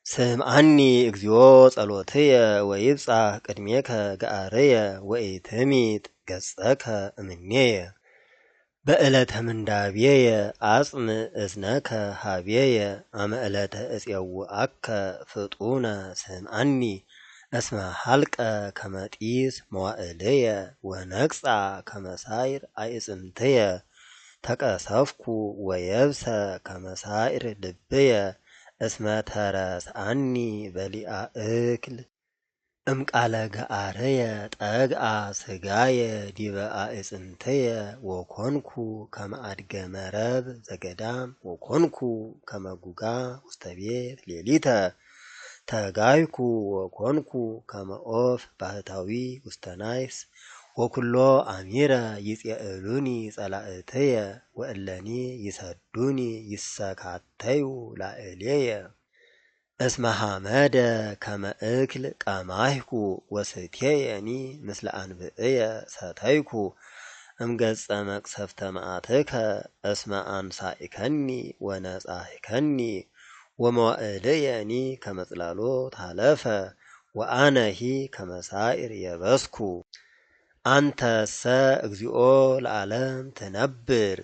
ስምዓኒ እግዚኦ ጸሎትየ ወይብጻሕ ቅድሜከ ገአርየ ወኢትሚጥ ገጸከ እምኔየ በዕለተ ምንዳቤየ አጽምዕ እዝነከ ሀቤየ አመ ዕለተ እፄውዐከ ፍጡነ ስምዓኒ እስመ ሀልቀ ከመ ጢስ መዋዕልየ ወነቅጻ ከመ ሳዕር አዕጽምትየ ተቀሰፍኩ ወየብሰ ከመ ሳዕር ልብየ እስመ ተረስአኒ በሊአ እክል እምቃለ ገአርየ ጠግአ ሥጋየ ዲበ አዕጽምትየ ወኮንኩ ከመ አድገ መረብ ዘገዳም ወኮንኩ ከመ ጉጋ ውስተ ቤት ሌሊተ ተጋይኩ ወኮንኩ ከመ ዖፍ ባህታዊ ውስተ ናይስ ወኩሎ አሚረ ይጼእሉኒ ጸላእትየ ወእለኒ ይሰዱኒ ይሰካተዩ ላዕሌየ እስመ ሐመደ ከመ እክል ቀማይኩ ወስትየኒ ምስለ አንብዕየ ሰተይኩ እምገጸ መቅሰፍተ መዓትከ እስመ አንሳኢከኒ ወነጻሂከኒ ወመዋዕልየኒ ከመ ጽላሎት ሀለፈ ወአነሂ ከመ ሳዕር የበስኩ አንተሰ እግዚኦ ለዓለም ትነብር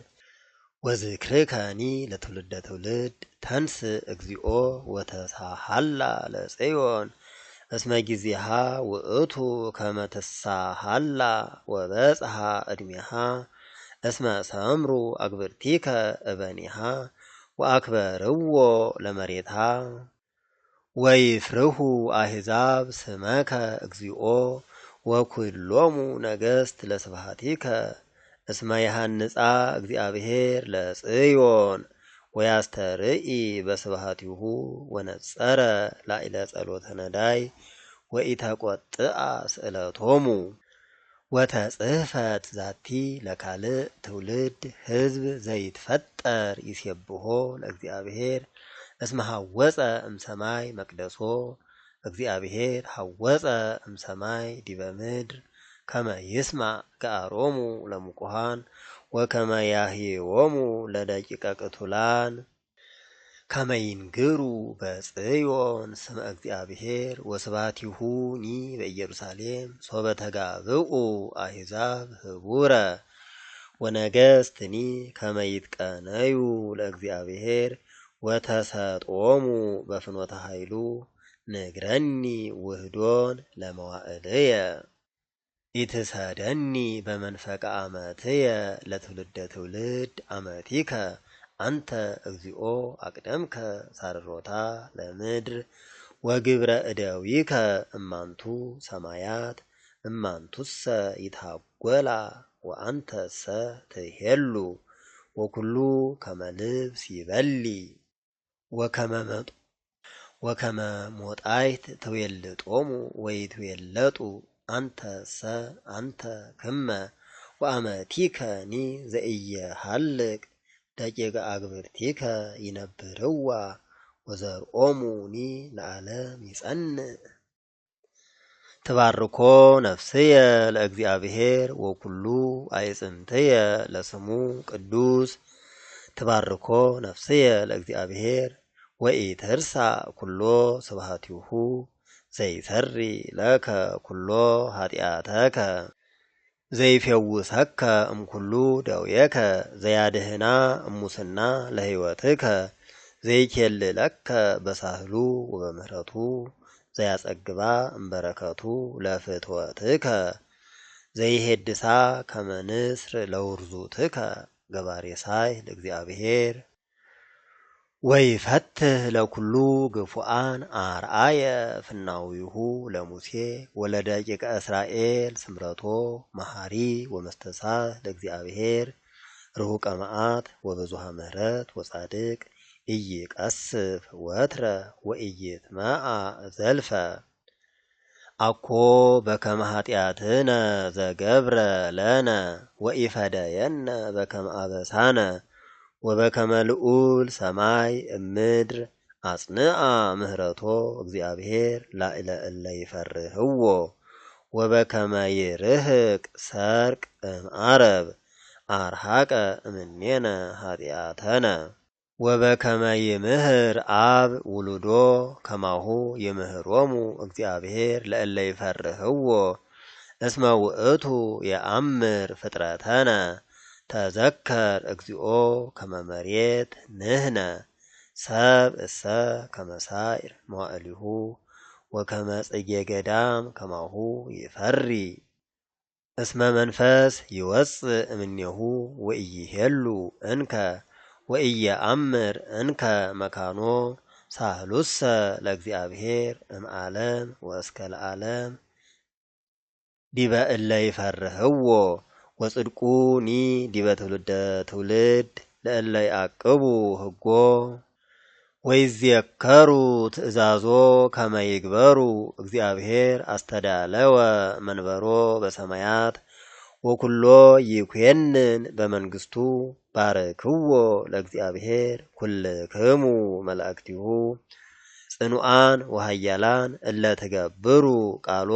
ወዝክርከኒ ለትውልደ ትውልድ ተንስ እግዚኦ ወተሳሃላ ለጽዮን እስመ ጊዜሃ ውእቱ ከመ ትሳሃላ ወበጽሐ ዕድሜሃ እስመ ሰምሩ አግብርቲከ እበኒሃ ወአክበርዎ ለመሬታ ወይፍርሁ አሕዛብ ስመከ እግዚኦ ወኩሎሙ ነገሥት ለስብሐቲከ እስመ ይሃንጻ እግዚአብሔር ለጽዮን ወያስተርኢ በስብሐቲሁ ወነጸረ ላዕለ ጸሎተ ነዳይ ወኢተቈጥአ ስእለቶሙ ወተጽሕፈት ዛቲ ለካልእ ትውልድ ሕዝብ ዘይትፈጠር ይሴብሖ ለእግዚአብሔር እስመ ሐወፀ እምሰማይ መቅደሶ እግዚአብሔር ሐወፀ እምሰማይ ዲበ ምድር ከመ ይስማዕ ገአሮሙ ለምቁሃን ወከመ ያህይዎሙ ለደቂቀ ቅቱላን ከመ ይንግሩ በጽዮን ስመ እግዚአብሔር ወስብሐቲሁኒ በኢየሩሳሌም ሶበ ተጋብኡ አሕዛብ ህቡረ ወነገሥትኒ ከመ ይትቀነዩ ለእግዚአብሔር ወተሰጦሙ በፍኖተ ኃይሉ ንግረኒ ውህዶን ለመዋዕልየ ኢትሰደኒ በመንፈቀ አመትየ ለትውልደ ትውልድ አመቲከ አንተ እግዚኦ አቅደምከ ሳርሮታ ለምድር ወግብረ እደዊከ እማንቱ ሰማያት እማንቱሰ ይታጐላ ወአንተሰ ትሄሉ ወኩሉ ከመ ልብስ ይበሊ ወከመ ሞጣይት ትዌልጦሙ ወይትዌለጡ አንተሰ አንተ ክመ ወአመቲከኒ ዘኢየሃልቅ ደቂቀ አግብርቲከ ይነብርዋ ወዘርኦሙኒ ለዓለም ይጸንዕ ትባርኮ ነፍስየ ለእግዚአብሔር ወኩሉ አዕጽምትየ ለስሙ ቅዱስ ትባርኮ ነፍስየ ለእግዚአብሔር ወኢትርሳዕ ኩሎ ስብሐቲሁ ዘይሰሪ ለከ ኩሎ ኃጢአተከ ዘይፌውሰከ እምኩሉ ደዌከ ዘያድህና እሙስና ለሕይወትከ ዘይኬልለከ በሳህሉ ወበምህረቱ ዘያጸግባ እምበረከቱ ለፍትወትከ ዘይሄድሳ ከመ ንስር ለውርዙትከ ገባሬ ሳይል ለእግዚአብሔር ወይፈትህ ለኩሉ ግፉአን አርአየ ፍናዊሁ ለሙሴ ወለደቂቀ እስራኤል ስምረቶ መሐሪ ወመስተሳህ ለእግዚአብሔር ርሁቀ መዓት ወብዙኃ ምሕረት ወጻድቅ ኢይቀስፍ ወትረ ወኢይትመዓ ዘልፈ አኮ በከመ ኃጢአትነ ዘገብረ ለነ ወኢፈደየነ በከመ አበሳነ ወበከመ ልዑል ሰማይ እምድር አጽንዓ ምህረቶ እግዚአብሔር ላዕለ እለ ይፈርህዎ ወበከመ ይርህቅ ሰርቅ እምዓረብ አርሐቀ እምኔነ ኃጢአተነ ወበከመ ይምህር አብ ውሉዶ ከማሁ ይምህሮሙ እግዚአብሔር ለእለ ይፈርህዎ እስመ ውእቱ የአምር ፍጥረተነ ተዘከር እግዚኦ ከመ መሬት ንሕነ ሰብ እሰ ከመ ሳዕር መዋዕሊሁ ወከመ ጽጌ ገዳም ከማሁ ይፈሪ እስመ መንፈስ ይወፅእ እምኔሁ ወኢይሄሉ እንከ ወኢየአምር እንከ መካኖ ሳህሉሰ ለእግዚአብሔር እምዓለም ወእስከ ለዓለም ዲበ እለ ይፈርህዎ ወጽድቁኒ ዲበ ትውልደ ትውልድ ለእለ ይዓቅቡ ሕጎ ወይዝየከሩ ትእዛዞ ከመ ይግበሩ እግዚአብሔር አስተዳለወ መንበሮ በሰማያት ወኩሎ ይኩነን በመንግስቱ ባርክዎ ለእግዚአብሔር ኩልክሙ መላእክቲሁ ጽኑዓን ወሃያላን እለ ትገብሩ ቃሎ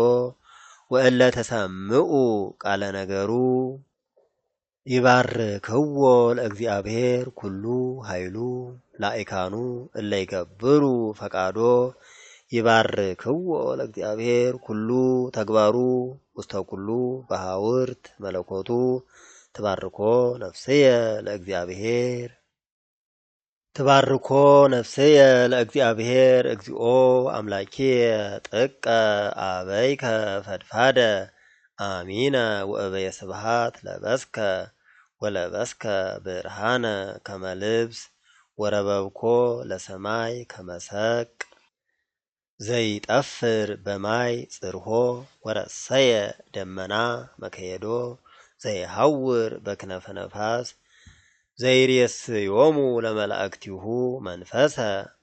ወእለ ተሰምዑ ቃለ ነገሩ ይባርክዎ ለእግዚአብሔር ኩሉ ኃይሉ ላኢካኑ እለ ይገብሩ ፈቃዶ ይባርክዎ ለእግዚአብሔር ኩሉ ተግባሩ ውስተ ኩሉ በሃውርት መለኮቱ ትባርኮ ነፍስየ ለእግዚአብሔር እግዚኦ አምላኪየ ጥቀ አበይከ ፈድፋደ አሚነ ወእበየ ስብሃት ለበስከ ወለበስከ ብርሃነ ከመ ልብስ ወረበብኮ ለሰማይ ከመሰቅ ዘይጠፍር በማይ ጽርሖ ወረሰየ ደመና መከየዶ ዘይሐውር በክነፈ ነፋስ ዘይሬስዮሙ ለመላእክቲሁ መንፈሰ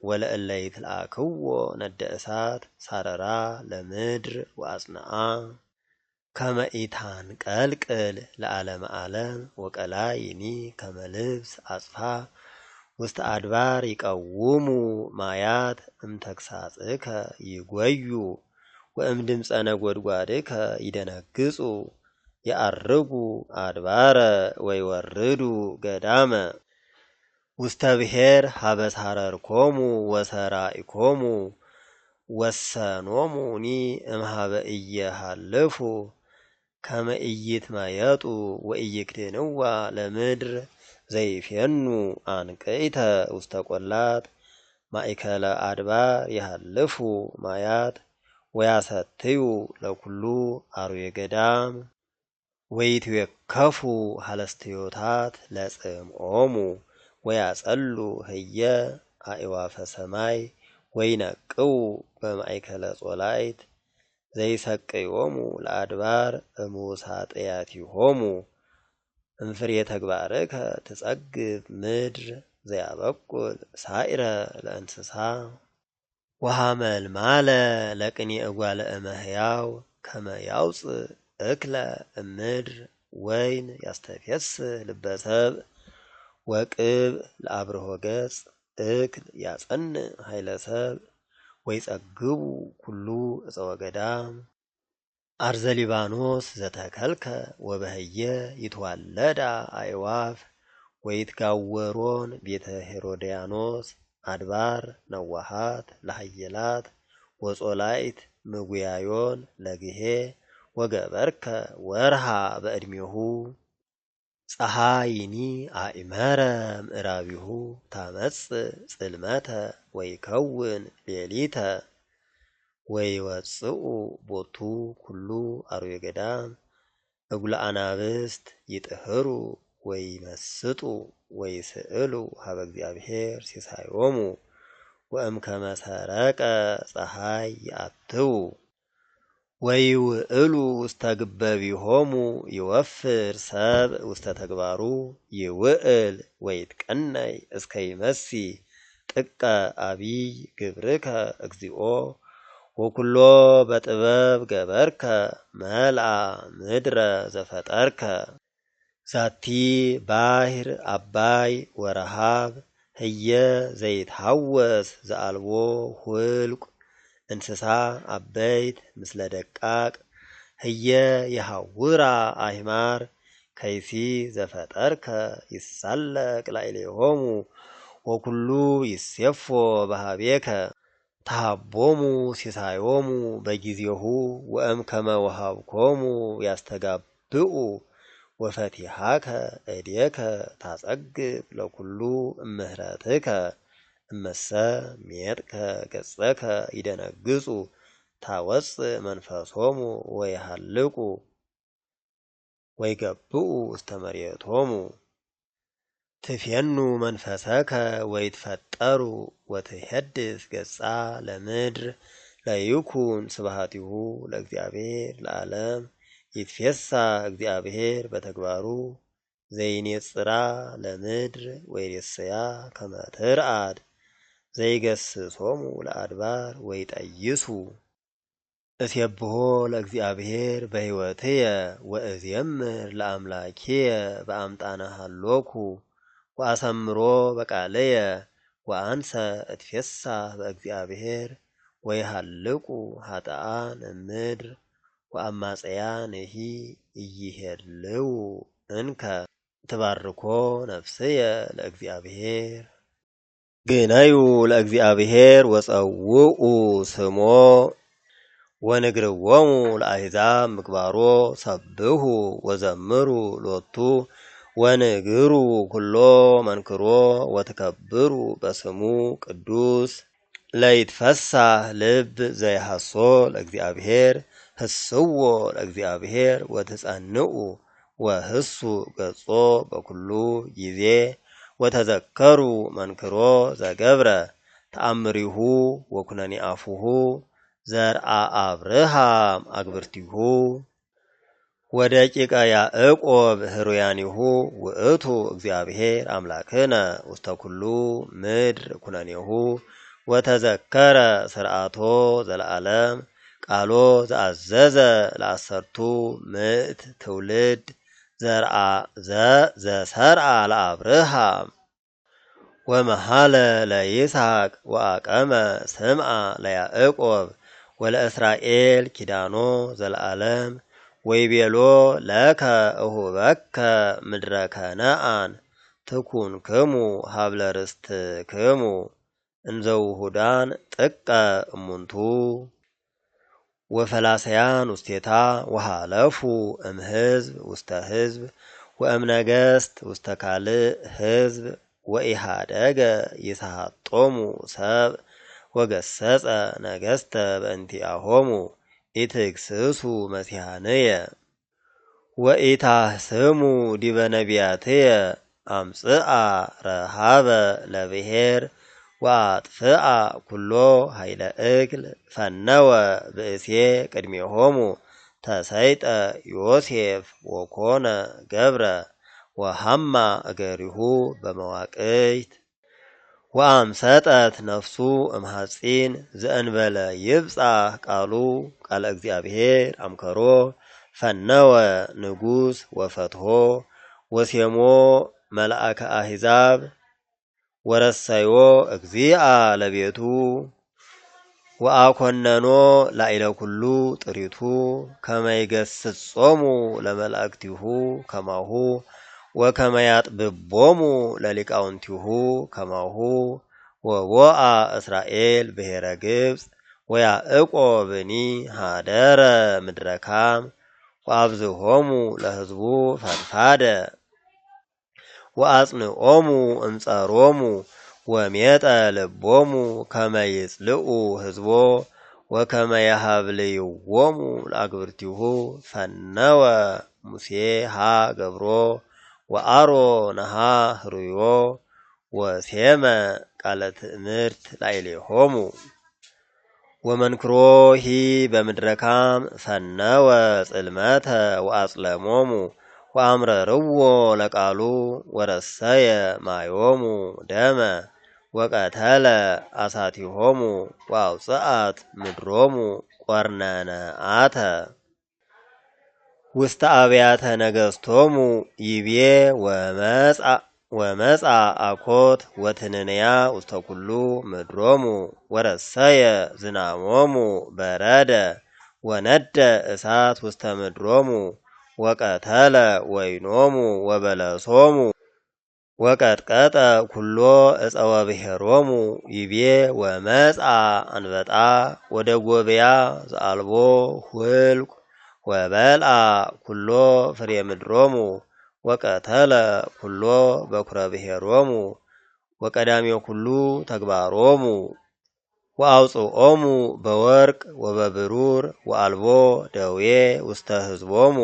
ወለእለ ይትለአክዎ ነደ እሳት ሳረራ ለምድር ወአጽንዓ ከመ ኢታንቀልቅል ለዓለመ ዓለም ወቀላይኒ ከመ ልብስ አጽፋ ውስተ አድባር ይቀውሙ ማያት እምተግሳጽከ ይጐዩ ወእምድምፀ ነጐድጓድከ ይደነግጹ የዐርጉ አድባረ ወይወርዱ ገዳመ ውስተ ብሔር ሀበ ሣረርኮሙ ወሰራኢኮሙ ወሰኖሙኒ እምኀበ ኢየሃልፉ ከመ ኢይትመየጡ ወኢይክድንዋ ለምድር ዘይፌኑ አንቅዕተ ውስተ ቈላት ማእከለ አድባር ይሃልፉ ማያት ወያሰትዩ ለኩሉ አርዌ ገዳም ወይትዌከፉ ሀለስትዮታት ለጽምዖሙ ወያጸሉ ህየ አዕዋፈ ሰማይ ወይነቅው በማእከለ ጾላይት ዘይሰቅዮሙ ለአድባር እሙሳጥያቲሆሙ እምፍሬ ተግባርከ ትጸግብ ምድር ዘያበቁል ሳኢረ ለእንስሳ ወሐመልማለ ለቅኔ እጓለ እመሕያው ከመ ያውፅእ እክለ እምድር ወይን ያስተፌስህ ልበ ሰብእ ወቅብ ለአብርሆ ገጽ እክል ያጸንዕ ኃይለ ሰብእ ወይጸግቡ ኩሉ ዕፀ ወገዳም አርዘ ሊባኖስ ዘተከልከ ወበህየ ይትዋለዳ አዕዋፍ ወይትጋወሮን ቤተ ሄሮድያኖስ አድባር ነዋሃት ለሃየላት ወጾላይት ምጉያዮን ለግሄ ወገበርከ ወርሃ በዕድሜሁ ፀሐይኒ አእመረ ምዕራቢሁ ታመጽእ ጽልመተ ወይከውን ሌሊተ ወይወፅኡ ቦቱ ኩሉ አርዌ ገዳም እጉለ አናብስት ይጥህሩ ወይመስጡ ወይስእሉ ሀበ እግዚአብሔር ሲሳዮሙ ወእምከመ ሰረቀ ፀሐይ ይአትዉ ወይውእሉ ውስተ ግበቢሆሙ ይወፍር ሰብእ ውስተ ተግባሩ ይውእል ወይትቀነይ እስከ ይመሲ ጥቀ አቢይ ግብርከ እግዚኦ ወኩሎ በጥበብ ገበርከ መልአ ምድረ ዘፈጠርከ ዛቲ ባሕር አባይ ወረሃብ ህየ ዘይትሐወስ ዘአልቦ ሁልቁ እንስሳ አበይት ምስለ ደቃቅ ህየ የሐውራ አሕማር ከይሲ ዘፈጠርከ ይሳለቅ ላዕሌሆሙ ወኩሉ ይሴፎ በሃቤከ ተሃቦሙ ሲሳዮሙ በጊዜሁ ወእምከመ ወሀብኮሙ ያስተጋብኡ ወፈቲሃከ እዴከ ታጸግብ ለኩሉ እምህረትከ እመሰ ሜጥከ ገጸከ ይደነግጹ ታወፅእ መንፈሶሙ ወይሃልቁ ወይገብኡ ውስተ መሬቶሙ ትፌኑ መንፈሰከ ወይትፈጠሩ ወትሄድስ ገጻ ለምድር ለይኩን ስብሐቲሁ ለእግዚአብሔር ለዓለም ይትፌሳ እግዚአብሔር በተግባሩ ዘይኔጽራ ለምድር ወይሬስያ ከመ ትርአድ ዘይገስጾሙ ለአድባር ወይጠይሱ እስየብሖ ለእግዚአብሔር በሕይወትየ ወእዜምር ለአምላክየ በአምጣነ ሀሎኩ ወአሰምሮ በቃልየ ወአንሰ እትፌሳህ በእግዚአብሔር ወይሃልቁ ኃጥኣን እምድር ወአማጽያንሂ ኢይሄልው እንከ ትባርኮ ነፍስየ ለእግዚአብሔር ግነዩ ለእግዚአብሔር ወጸውኡ ስሞ ወንግርዎሙ ለአሕዛብ ምግባሮ ሰብሑ ወዘምሩ ሎቱ ወንግሩ ኩሎ መንክሮ ወትከብሩ በስሙ ቅዱስ ለይትፈሳህ ልብ ዘይሃሶ ለእግዚአብሔር ህስዎ ለእግዚአብሔር ወትጸንዑ ወህሱ ገጾ በኩሉ ጊዜ ወተዘከሩ መንክሮ ዘገብረ ተአምሪሁ ወኩነኔ አፉሁ ዘርአ አብርሃም አግብርቲሁ ወደቂቀ ያዕቆብ ህሩያኒሁ ውእቱ እግዚአብሔር አምላክነ ውስተ ኩሉ ምድር ኩነኔሁ ወተዘከረ ስርዓቶ ዘለዓለም ቃሎ ዘአዘዘ ለአሰርቱ ምዕት ትውልድ ዘሰርአ ለአብርሃም ወመሃለ ለይስሐቅ ወአቀመ ስምዓ ለያዕቆብ ወለእስራኤል ኪዳኖ ዘለዓለም ወይቤሎ ለከ እሁበከ ምድረ ከነአን ትኩንክሙ ሀብለ ርስትክሙ እንዘውሁዳን ጥቀ እሙንቱ ወፈላሰያን ውስቴታ ወሃለፉ እምሕዝብ ውስተ ሕዝብ ወእምነገሥት ውስተ ካልእ ሕዝብ ወኢሃደገ ይስሐጦሙ ሰብ ወገሰጸ ነገሥተ በእንቲአሆሙ ኢትግስሱ መሲሐንየ ወኢታህስሙ ዲበ ነቢያትየ አምጽአ ረሃበ ለብሔር ወአጥፍአ ኩሎ ኃይለ እክል ፈነወ ብእሴ ቅድሜሆሙ ተሰይጠ ዮሴፍ ወኮነ ገብረ ወሃማ እገሪሁ በመዋቅይት ወአምሰጠት ነፍሱ እምሐጺን ዘእንበለ ይብጻሕ ቃሉ ቃለ እግዚአብሔር አምከሮ ፈነወ ንጉሥ ወፈትሖ ወሴሞ መልአከ አሕዛብ ወረሰዮ እግዚአ ለቤቱ ወአኮነኖ ላዕለ ኩሉ ጥሪቱ ከመ ይገሥጾሙ ለመላእክቲሁ ከማሁ ወከመ ያጥብቦሙ ለሊቃውንቲሁ ከማሁ ወቦአ እስራኤል ብሔረ ግብፅ ወያዕቆብኒ ሃደረ ምድረ ካም ወአብዝሖሙ ለሕዝቡ ፈድፋደ ወአጽንዖሙ እምጸሮሙ ወሜጠ ልቦሙ ከመ ይጽልኡ ሕዝቦ ወከመ ያሃብልይዎሙ ለአግብርቲሁ ፈነወ ሙሴ ሃ ገብሮ ወአሮንሃ ህሩዮ ወሴመ ቃለ ትእምርት ላዕሌሆሙ ወመንክሮሂ በምድረ ካም ፈነወ ጽልመተ ወአጽለሞሙ ወአምረርዎ ለቃሉ ወረሰየ ማዮሙ ደመ ወቀተለ አሳቲሆሙ ወአውፅአት ምድሮሙ ቆርነነአተ ውስተ አብያተ ነገሥቶሙ ይቤ ወመጻ አኮት ወትንንያ ውስተ ኩሉ ምድሮሙ ወረሰየ ዝናሞሙ በረደ ወነደ እሳት ውስተ ምድሮሙ ወቀተለ ወይኖሙ ወበለሶሙ ወቀጥቀጠ ኩሎ እፀወ ብሔሮሙ ይቤ ወመጻ አንበጣ ወደ ጎበያ ዘአልቦ ሁልቁ ወበልአ ኩሎ ፍሬ ምድሮሙ ወቀተለ ኩሎ በኩረ ብሔሮሙ ወቀዳሜ ኩሉ ተግባሮሙ ወአውፅኦሙ በወርቅ ወበብሩር ወአልቦ ደዌ ውስተ ህዝቦሙ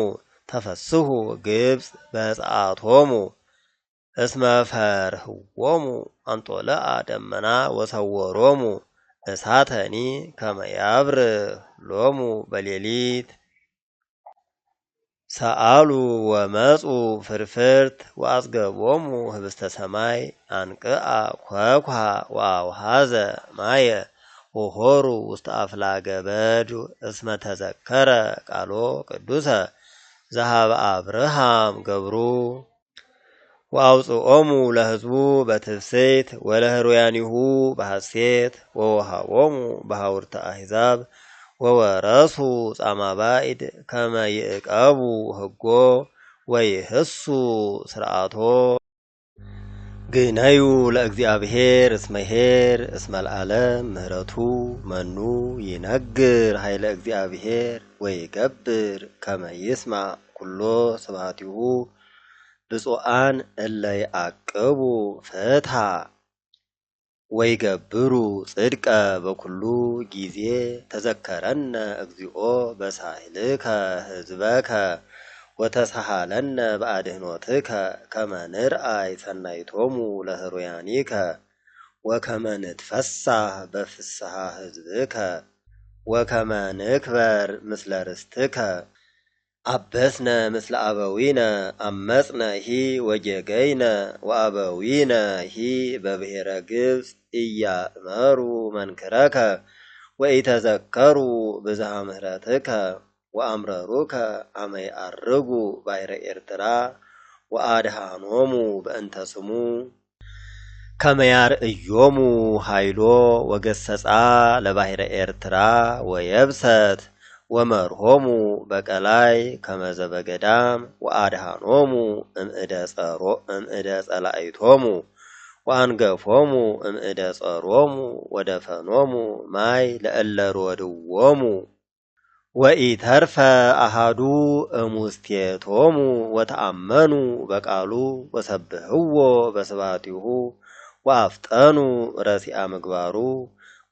ተፈስሑ ግብፅ በፀአቶሙ እስመ ፈርህዎሙ አንጦለአ ደመና ወሰወሮሙ እሳተኒ ከመ ያብርህ ሎሙ በሌሊት ሰአሉ ወመፁ ፍርፍርት ወአጽገቦሙ ህብስተ ሰማይ አንቅአ ኮኩሃ ወአውሃዘ ማየ ወሆሩ ውስተ አፍላገ በድ እስመ ተዘከረ ቃሎ ቅዱሰ ዘሃበ አብርሃም ገብሩ ወአውፅኦሙ ለህዝቡ በትፍስሕት ወለህሩያኒሁ በሐሴት ወወሃቦሙ በሐውርተ አሕዛብ ወወረሱ ጻማ ባዕድ ከመ ይዕቀቡ ህጎ ወይህሱ ስርዓቶ ግነዩ ለእግዚአብሔር እስመ ኄር እስመ ለዓለም ምህረቱ መኑ ይነግር ኃይለ እግዚአብሔር ወይገብር ከመ ይስማዕ ኩሎ ስብሐቲሁ ብፁዓን እለ ይዐቅቡ ፍትሐ ወይገብሩ ጽድቀ በኩሉ ጊዜ ተዘከረነ እግዚኦ በሳህልከ ህዝበከ ወተሳሃለነ በአድኅኖትከ ከመ ንርአይ ሰናይቶሙ ለህሩያኒከ ወከመ ንትፈሳህ በፍስሐ ህዝብከ ወከመ ንክበር ምስለ ርስትከ አበስነ ምስለ አበዊነ አመጽነ ሂ ወጌገይነ ወአበዊነ ሂ በብሔረ ግብፅ ኢያእመሩ መንክረከ ወኢተዘከሩ ብዝሃ ምህረትከ ወአምረሩከ አመ ይዐርጉ ባሕረ ኤርትራ ወአድኃኖሙ በእንተ ስሙ ከመ ያርእዮሙ ኃይሎ ወገሰጻ ለባሕረ ኤርትራ ወየብሰት ወመርሆሙ በቀላይ ከመ ዘበገዳም ወአድኃኖሙ እምእደ ጸላእቶሙ ወአንገፎሙ እምእደ ጸሮሙ ወደፈኖሙ ማይ ለእለ ሮድዎሙ ወኢተርፈ አሃዱ እሙስቴቶሙ ወተአመኑ በቃሉ ወሰብህዎ በስብሐቲሁ ወአፍጠኑ ረሲአ ምግባሩ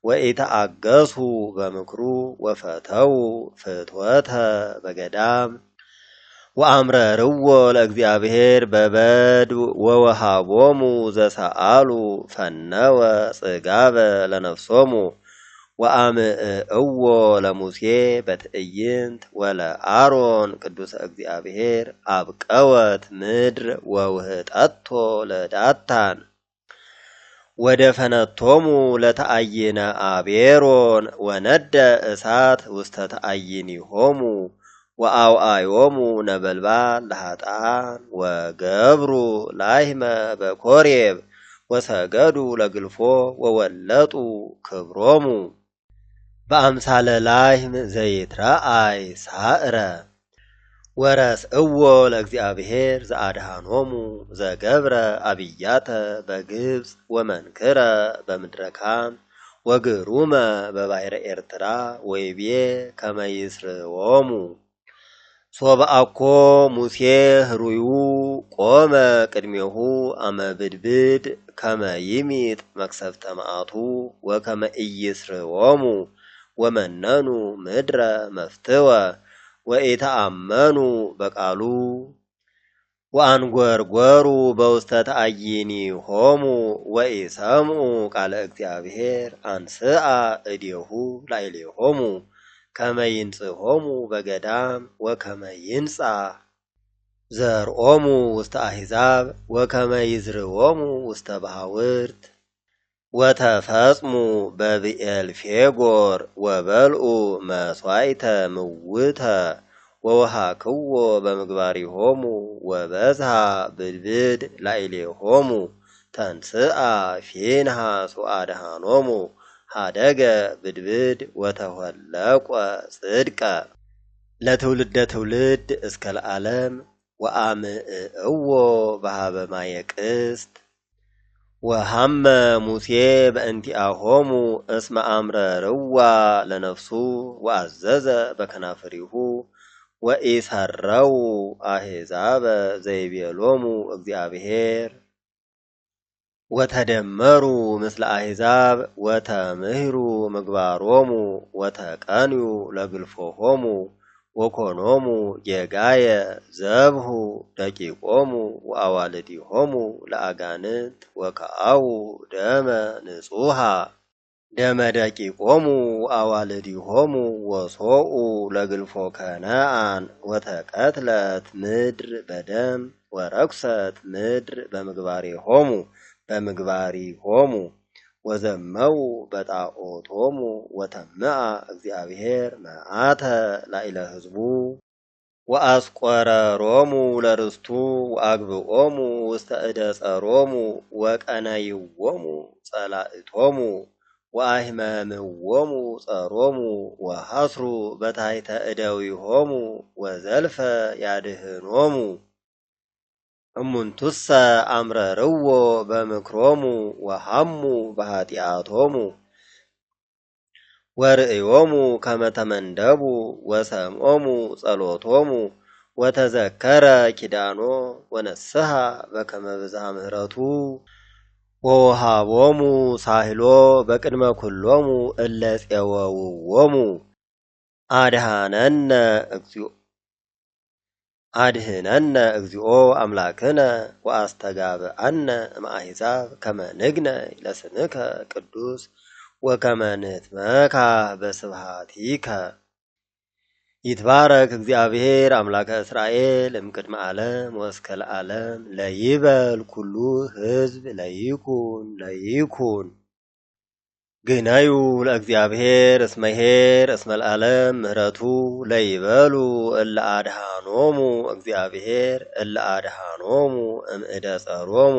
ወኢተአገሱ በምክሩ ወፈተው ፍትወተ በገዳም ወአምረርዎ ለእግዚአብሔር በበድ ወወሃቦሙ ዘሰአሉ ፈነወ ጽጋበ ለነፍሶሙ ወአምዕእዎ ለሙሴ በትዕይንት ወለአሮን ቅዱሰ እግዚአብሔር አብቀወት ምድር ወውህጠቶ ለዳታን ወደፈነቶሙ ለተአይነ አቤሮን ወነደ እሳት ውስተ ተአይኒሆሙ ወአውአዮሙ ነበልባል ለኃጥኣን ወገብሩ ላሕመ በኮሬብ ወሰገዱ ለግልፎ ወወለጡ ክብሮሙ በአምሳለ ላሕም ዘይትረአይ ሳዕረ ወረስእዎ ለእግዚአብሔር ዘአድኃኖሙ ዘገብረ አብያተ በግብፅ ወመንክረ በምድረ ካም ወግሩመ በባሕረ ኤርትራ ወይቤ ከመ ይስርዎሙ ሶበአኮ ሙሴ ህሩዩ ቆመ ቅድሜሁ አመ ብድብድ ከመ ይሚጥ መቅሰፍተ መዓቱ ወከመ ኢይስርዎሙ ወመነኑ ምድረ መፍትወ ወኢተአመኑ በቃሉ ወአንጐርጐሩ በውስተ ተአይኒሆሙ ወኢሰምዑ ቃለ እግዚአብሔር አንስአ እዴሁ ላዕሌሆሙ ከመ ይንጽሖሙ በገዳም ወከመ ይንጻሕ ዘርኦሙ ውስተ አሕዛብ ወከመ ይዝርዎሙ ውስተ ባሕውርት ወተፈጽሙ በብዔልፌጎር ወበልዑ መሥዋዕተ ምውተ ወወሃክዎ በምግባሪሆሙ ወበዝሃ ብድብድ ላዕሌሆሙ ተንስአ ፊንሐስ ወአድኃኖሙ ሀደገ ብድብድ ወተወለቆ ጽድቀ ለትውልደ ትውልድ እስከ ለዓለም ወአምዕእዎ በሃበ ማየ ቅስት ወሐመ ሙሴ በእንቲአሆሙ እስመ አምረርዋ ለነፍሱ ወአዘዘ በከናፍሪሁ ወኢሰረው አሕዛበ ዘይቤሎሙ እግዚአብሔር ወተደመሩ ምስለ አሕዛብ ወተምህሩ ምግባሮሙ ወተቀንዩ ለግልፎሆሙ ወኮኖሙ ጌጋየ ዘብሁ ደቂቆሙ ወአዋልዲሆሙ ለአጋንንት ወከአው ደመ ንጹሃ ደመ ደቂቆሙ ወአዋልዲሆሙ ወሶኡ ለግልፎ ከነአን ወተቀትለት ምድር በደም ወረክሰት ምድር በምግባሪሆሙ ወዘመው በጣዖቶሙ ወተምአ እግዚአብሔር መዓተ ላዕለ ሕዝቡ ወአስቆረሮሙ ለርስቱ ወአግብኦሙ ውስተ እደ ጸሮሙ ወቀነይዎሙ ጸላእቶሙ ወአሕመምዎሙ ጸሮሙ ወሐስሩ በታሕተ እደዊሆሙ ወዘልፈ ያድህኖሙ እሙንቱሰ አምረርዎ በምክሮሙ ወሐሙ በኃጢአቶሙ ወርእዮሙ ከመ ተመንደቡ ወሰምዖሙ ጸሎቶሙ ወተዘከረ ኪዳኖ ወነስሐ በከመ ብዝኃ ምሕረቱ ወወሃቦሙ ሳህሎ በቅድመ ኩሎሙ እለ ፄወውዎሙ አድህነነ እግዚኦ አምላክነ ወአስተጋብአነ እምአሕዛብ ከመ ንግነይ ለስምከ ቅዱስ ወከመ ንትመካ በስብሐቲከ ይትባረክ እግዚአብሔር አምላከ እስራኤል እምቅድመ ዓለም ወእስከ ለዓለም ለይበል ኩሉ ሕዝብ ለይኩን ግነዩ ለእግዚአብሔር እስመ ኄር እስመ ለዓለም ምሕረቱ ለይበሉ እለ አድኃኖሙ እግዚአብሔር እለ አድኃኖሙ እምእደ ጸሮሙ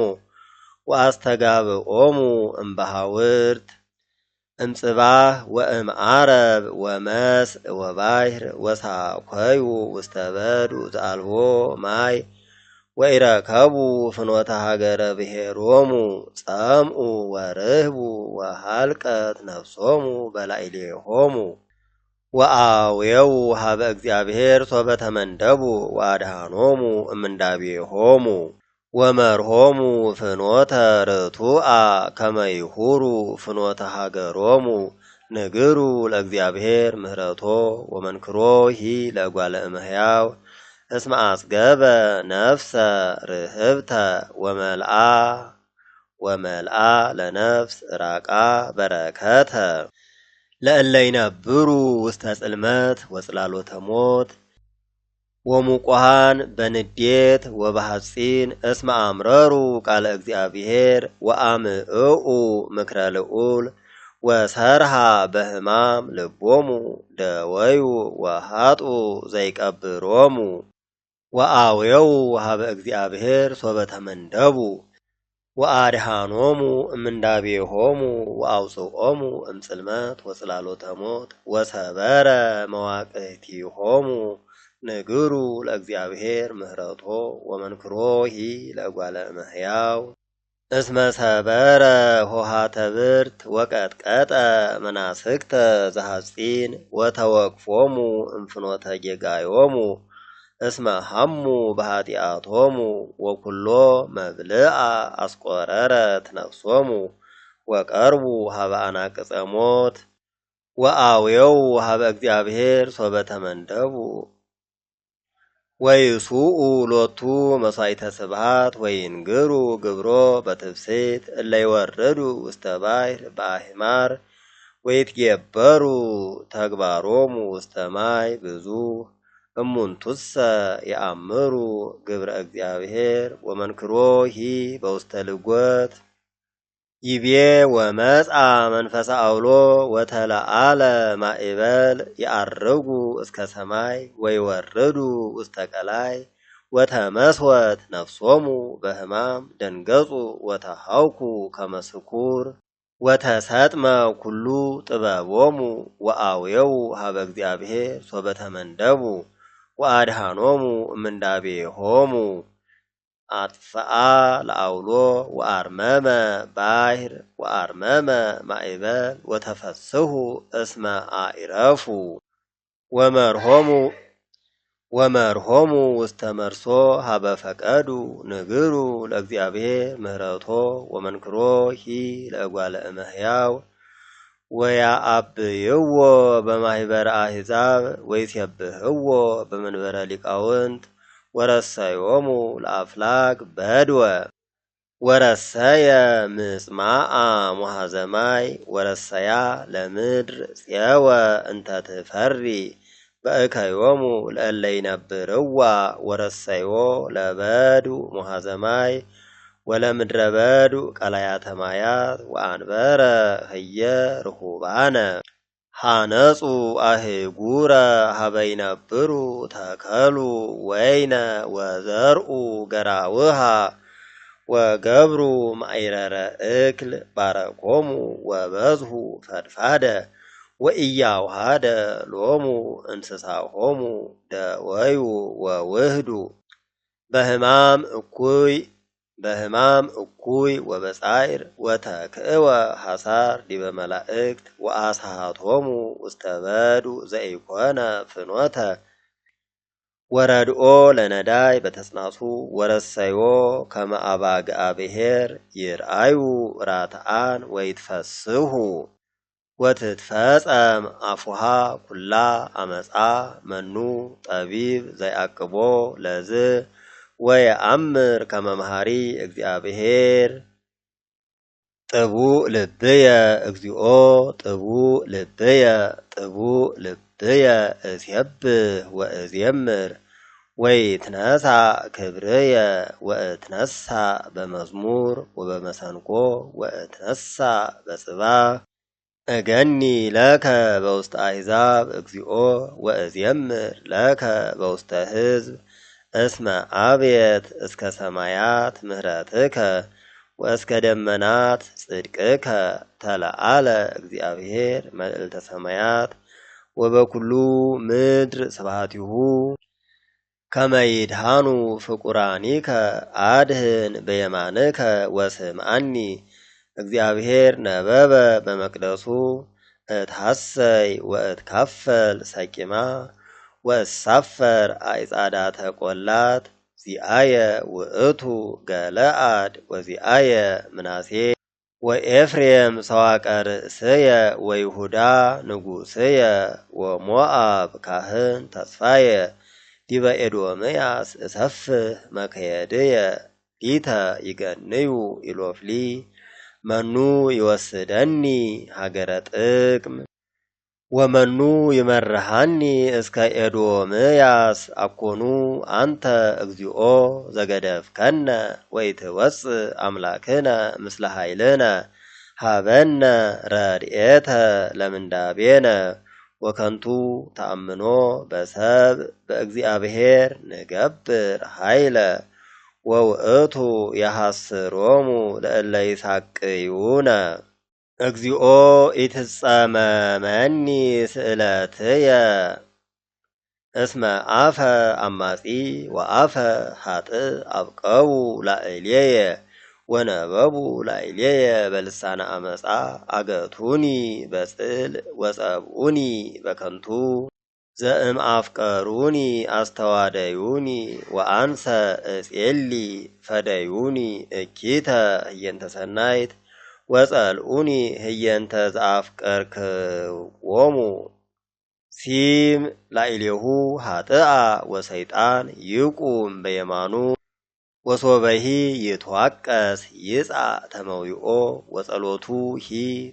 ወአስተጋብኦሙ እምበሃውርት እምጽባህ ወእምዓረብ ወመስእ ወባሕር ወሳኰዩ ውስተ በድኡ ዘአልቦ ማይ ወኢረከቡ ፍኖተ ሀገረ ብሔሮሙ ጸምኡ ወርህቡ ወሃልቀት ነፍሶሙ በላዕሌሆሙ ወአውየው ሀበ እግዚአብሔር ሶበ ተመንደቡ ወአድኃኖሙ እምንዳቤሆሙ ወመርሆሙ ፍኖተ ርቱዐ ከመ ይሁሩ ፍኖተ ሀገሮሙ ንግሩ ለእግዚአብሔር ምሕረቶ ወመንክሮሂ ለእጓለ እመሕያው እስመ አጽገበ ነፍሰ ርህብተ ወመልአ ለነፍስ ራቃ በረከተ ለእለ ይነብሩ ውስተ ጽልመት ወጽላሎተ ሞት ወሙቁሃን በንዴት ወበሐጺን እስመ አምረሩ ቃለ እግዚአብሔር ወአምዕኡ ምክረ ልዑል ወሰርሃ በሕማም ልቦሙ ደወዩ ወሃጡ ዘይቀብሮሙ ወአውየው ሀበ እግዚአብሔር ሶበ ተመንደቡ ወአድኃኖሙ እምንዳቤሆሙ ወአውፅኦሙ እምጽልመት ወጽላሎተ ሞት ወሰበረ መዋቅህቲሆሙ ንግሩ ለእግዚአብሔር ምሕረቶ ወመንክሮሂ ለእጓለ እመሕያው እስመ ሰበረ ሆሃተ ብርት ወቀጥቀጠ መናስክተ ዘሐጺን ወተወክፎሙ እምፍኖተ ጌጋዮሙ እስመ ሐሙ በኃጢአቶሙ ወኩሎ መብልአ አስቆረረት ነፍሶሙ ወቀርቡ ሀበ አናቅጸ ሞት ወአውየው ሀበ እግዚአብሔር ሶበ ተመንደቡ ወይሱኡ ሎቱ መሥዋዕተ ስብሐት ወይንግሩ ግብሮ በትፍስሕት እለ ይወርዱ ውስተ ባሕር በአሕማር ወይትጌበሩ ተግባሮሙ ውስተ ማይ ብዙኅ እሙንቱሰ የአምሩ ግብረ እግዚአብሔር ወመንክሮሂ በውስተ ልጐት ይቤ ወመጽአ መንፈሰ አውሎ ወተለአለ ማዕበል ይዐርጉ እስከ ሰማይ ወይወርዱ ውስተ ቀላይ ወተመስወት ነፍሶሙ በሕማም ደንገጹ ወተሐውኩ ከመ ስኩር ወተሰጥመ ኩሉ ጥበቦሙ ወአውየው ሀበ እግዚአብሔር ሶበ ተመንደቡ ወአድኃኖሙ እምንዳቤሆሙ አጥፍአ ለአውሎ ወአርመመ ባሕር ወአርመመ ማዕበል ወተፈስሑ እስመ አዕረፉ ወመርሆሙ ውስተ መርሶ ሀበ ፈቀዱ ንግሩ ለእግዚአብሔር ምህረቶ ወመንክሮ ለእጓለ እመሕያው ወያአብይዎ በማኅበረ አሕዛብ ወይሴብሕዎ በመንበረ ሊቃውንት ወረሰዮሙ ለአፍላግ በድወ ወረሰየ ምጽማዓ ሙሃዘማይ ወረሰያ ለምድር ፄወ እንተ ትፈሪ በእከዮሙ ለእለ ይነብርዋ ወረሰዮ ለበዱ ሙሃዘማይ ወለምድረ በዱ ቀላያተ ማያት ወአንበረ ህየ ርሁባነ ሃነጹ አህጉረ ሀበ ይነብሩ ተከሉ ወይነ ወዘርኡ ገራውሃ ወገብሩ ማዕረረ እክል ባረኮሙ ወበዝሁ ፈድፋደ ወኢያውሃደ ሎሙ እንስሳሆሙ ደወዩ ወውህዱ በህማም እኩይ ወበጻዕር ወተክእወ ሐሳር ዲበ መላእክት ወአስሃቶሙ ውስተ በዱ ዘኢኮነ ፍኖተ ወረድኦ ለነዳይ በተጽናሱ ወረሰዮ ከመ አባግዓ ብሔር ይርአዩ ራትዓን ወይትፈስሑ ወትትፈጸም አፉሃ ኩላ አመፃ መኑ ጠቢብ ዘይአቅቦ ለዝ ወየአምር ከመ መሐሪ እግዚአብሔር ጥቡእ ልብየ እግዚኦ ጥቡእ ልብየ እሴብህ ወእዜምር ወይትነሣ ክብርየ ወእትነሣ በመዝሙር ወበመሰንቆ ወእትነሣ በጽባሕ እገኒ ለከ በውስተ አሕዛብ እግዚኦ ወእዜምር ለከ በውስተ ሕዝብ እስመ አብየት እስከ ሰማያት ምህረትከ ወእስከ ደመናት ጽድቅከ ተለዓለ እግዚአብሔር መልዕልተ ሰማያት ወበኩሉ ምድር ስብሐቲሁ ከመ ይድኃኑ ፍቁራኒከ አድህን በየማንከ ወስምዓኒ እግዚአብሔር ነበበ በመቅደሱ እትሐሰይ ወእትካፈል ሰቂማ ወእሳፈር አዕጻዳተ ቈላት ዚአየ ውእቱ ገለአድ ወዚአየ ምናሴ ወኤፍሬም ሰዋቀ ርእስየ ወይሁዳ ንጉሥየ ወሞዓብ ካህን ተስፋየ ዲበ ኤዶምያስ እሰፍህ መከየድየ ሊተ ይገንዩ ኢሎፍሊ መኑ ይወስደኒ ሀገረ ጥቅም ወመኑ ይመርሃኒ እስከ ኤዶምያስ አኮኑ አንተ እግዚኦ ዘገደፍከነ ወይትወፅእ አምላክነ ምስለ ኃይልነ ሀበነ ረድኤተ ለምንዳቤነ ወከንቱ ተአምኖ በሰብ በእግዚአብሔር ንገብር ኃይለ ወውእቱ የሐስሮሙ ለእለ ይሳቅዩነ እግዚኦ ኢትጸመመኒ ስእለትየ እስመ አፈ አማጺ ወአፈ ኃጥእ አብቀው ላዕሌየ ወነበቡ ላዕሌየ በልሳነ አመፃ አገቱኒ በጽል ወጸብኡኒ በከንቱ ዘእም አፍቀሩኒ አስተዋደዩኒ ወአንሰ እጼሊ ፈደዩኒ እኪተ ህየንተ ሰናይት ወጸልኡኒ ህየንተ ዘአፍቀርክዎሙ ሲም ላዕሌሁ ኃጥአ ወሰይጣን ይቁም በየማኑ ወሶበሂ ይትዋቀስ ይጻእ ተመዊኦ ወጸሎቱ ሂ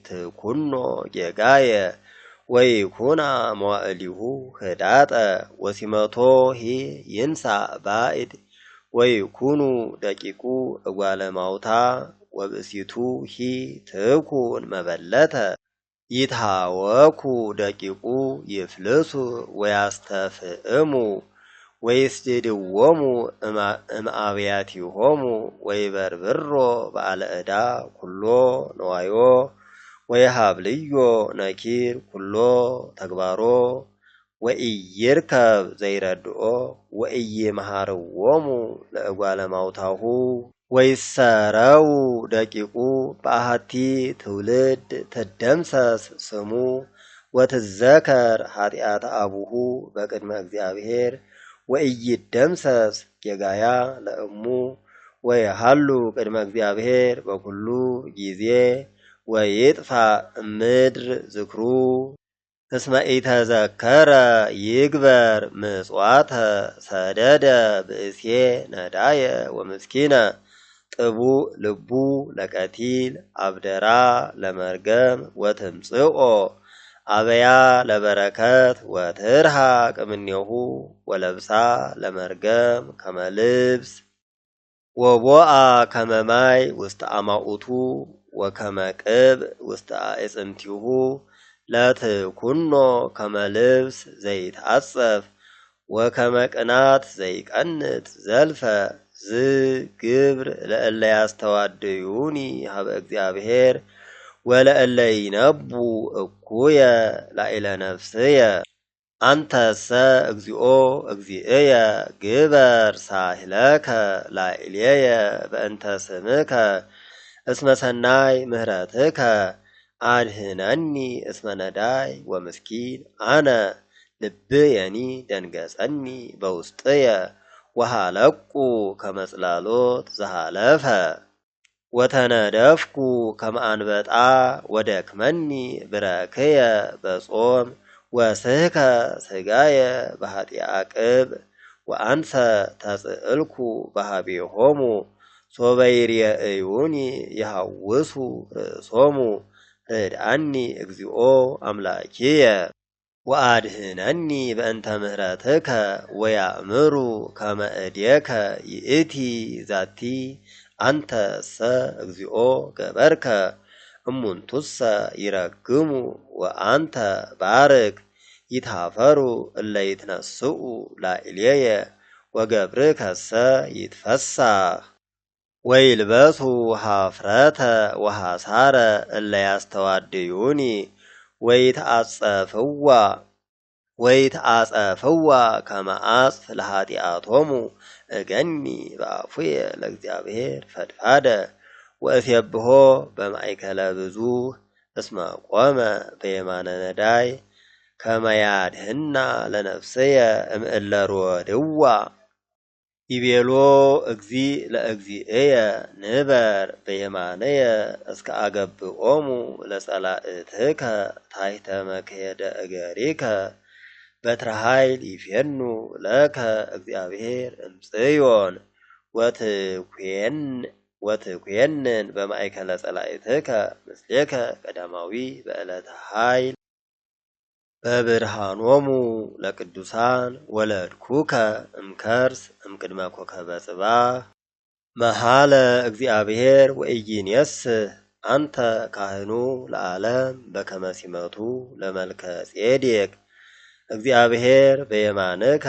ትኩኖ ጌጋየ ወይኩና መዋዕሊሁ ህዳጠ ወሲመቶ ሂ ይንሣእ ባዕድ ወይኩኑ ደቂቁ እጓለ ማውታ ወብእሲቱ ሂ ትኩን መበለተ ይትሃወኩ ደቂቁ ይፍልሱ ወያስተፍእሙ ወይስድድዎሙ እምአብያቲሆሙ ወይበርብሮ በዓለ ዕዳ ኩሎ ነዋዮ ወይሃብልዮ ነኪር ኩሎ ተግባሮ ወኢይርከብ ዘይረድኦ ወኢይመሃርዎሙ ለእጓለ እማውታሁ ወይሰረው ደቂቁ በአሐቲ ትውልድ ትደምሰስ ስሙ ወትዘከር ኃጢአተ አቡሁ በቅድመ እግዚአብሔር ወኢይደምሰስ ጌጋያ ለእሙ ወይሃሉ ቅድመ እግዚአብሔር በኩሉ ጊዜ ወይጥፋ እምድር ዝክሩ እስመ ኢተዘከረ ይግበር ምጽዋተ ሰደደ ብእሴ ነዳየ ወምስኪነ ጥቡእ ልቡ ለቀቲል አብደራ ለመርገም ወትምጽኦ አበያ ለበረከት ወትርሐቅ እምኔሁ ወለብሳ ለመርገም ከመልብስ ወቦአ ከመማይ ውስተ አማኡቱ ወከመ ቅብእ ውስተ አዕጽምቲሁ ለትኩኖ ከመልብስ ዘይትዓጸፍ ወከመ ቅናት ዘይቀንት ዘልፈ ዝግብር ለእለ ያስተዋድዩኒ ሀበ እግዚአብሔር ወለእለ ይነቡ እኩየ ላዕለ ነፍስየ አንተሰ እግዚኦ እግዚእየ ግበር ሳህለከ ላዕሌየ በእንተ ስምከ እስመ ሰናይ ምህረትከ አድህነኒ እስመ ነዳይ ወምስኪን አነ ልብየኒ ደንገጸኒ በውስጥየ ወሃለቁ ከመጽላሎት ዘሃለፈ ወተነደፍኩ ከመአንበጣ ወደክመኒ ብረክየ በጾም ወስህከ ስጋየ በኃጢአ ቅብ ወአንሰ ተጽእልኩ በሃቤሆሙ ሶበይርየእዩኒ ይሃውሱ ርእሶሙ ርድአኒ እግዚኦ አምላኪየ ወአድህነኒ በእንተ ምህረትከ ወያእምሩ ከመ እዴከ ይእቲ ዛቲ አንተሰ እግዚኦ ገበርከ እሙንቱሰ ይረግሙ ወአንተ ባርክ ይታፈሩ እለ ይትነስኡ ላዕሌየ ወገብርከሰ ይትፈሳህ ወይልበሱ ኀፍረተ ወሐሳረ እለ ያስተዋድዩኒ ወይትአጸፍዋ ከመ አጽፍ ለኃጢአቶሙ እገኒ በአፉየ ለእግዚአብሔር ፈድፋደ ወእሴብሖ በማእከለ ብዙኅ እስመ ቆመ በየማነ ነዳይ ከመ ያድኅና ለነፍስየ እምእለ ሮድዋ ይቤሎ እግዚእ ለእግዚእየ ንበር በየማነየ እስከ አገብኦሙ ለጸላእትከ ታሕተ መክየደ እገሪከ በትረ ኃይል ይፌኑ ለከ እግዚአብሔር እምጽዮን ወትኩየንን በማእከለ ጸላእትከ ምስሌከ ቀዳማዊ በዕለተ ኃይል በብርሃኖሙ ለቅዱሳን ወለድኩከ እምከርስ እምቅድመ ኮከበ ጽባሕ መሃለ እግዚአብሔር ወኢይኔስህ አንተ ካህኑ ለዓለም በከመ ሲመቱ ለመልከ ጼዴቅ እግዚአብሔር በየማንከ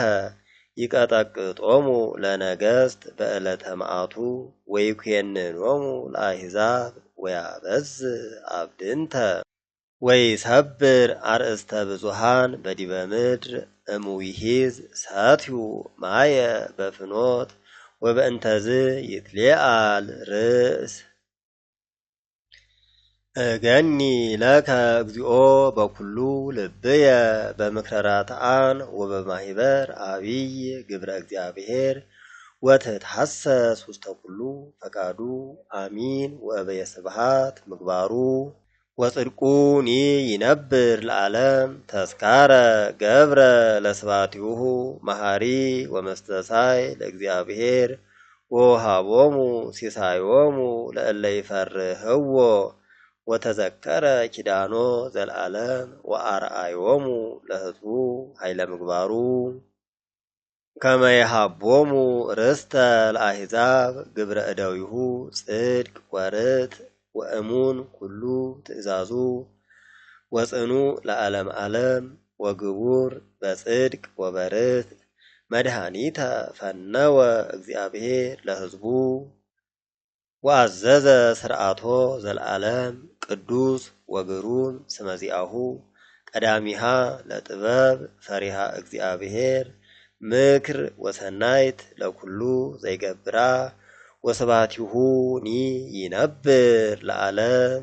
ይቀጠቅጦሙ ለነገሥት በዕለተ መዓቱ ወይኩየንኖሙ ለአሕዛብ ወያበዝሕ አብድንተ ወይሰብር አርእስተ ብዙኃን በዲበ ምድር እምውሒዝ ሰትዩ ማየ በፍኖት ወበእንተዝ ይትሌአል ርእስ እገኒ ለከ እግዚኦ በኩሉ ልብየ በምክረ ራትዓን ወበማሂበር አቢይ ግብረ እግዚአብሔር ወትትሐሰስ ውስተ ኩሉ ፈቃዱ አሚን ወእበየ ስብሐት ምግባሩ ወጽድቁኒ ይነብር ለዓለም ተስካረ ገብረ ለስብሐቲሁ መሐሪ ወመስተሳይ ለእግዚአብሔር ወሃቦሙ ሲሳዮሙ ለእለ ይፈርህዎ ወተዘከረ ኪዳኖ ዘለዓለም ወአርአዮሙ ለሕዝቡ ኃይለ ምግባሩ ከመ ይሃቦሙ ርስተ ለአሕዛብ ግብረ እደዊሁ ጽድቅ ወርት ወእሙን ኩሉ ትእዛዙ ወጽኑ ለዓለም ዓለም ወግቡር በጽድቅ ወበርት መድኃኒተ ፈነወ እግዚአብሔር ለሕዝቡ ወአዘዘ ስርዓቶ ዘለዓለም ቅዱስ ወግሩም ስመዚአሁ ቀዳሚሃ ለጥበብ ፈሪሃ እግዚአብሔር ምክር ወሰናይት ለኩሉ ዘይገብራ ወስብሐቲሁኒ ይነብር ለዓለም